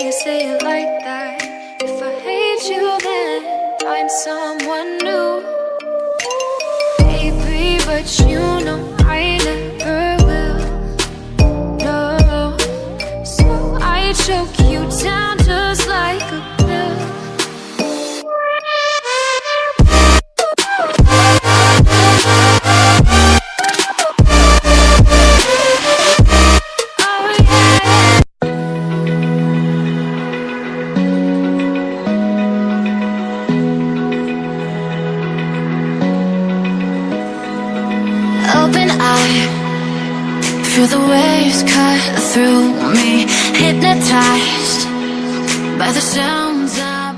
you say it like that. If I hate you, then find someone new. Baby, but you know I never will. No, so I choke you down just like a pill. Open eye, feel the waves cut through me, hypnotized by the sounds of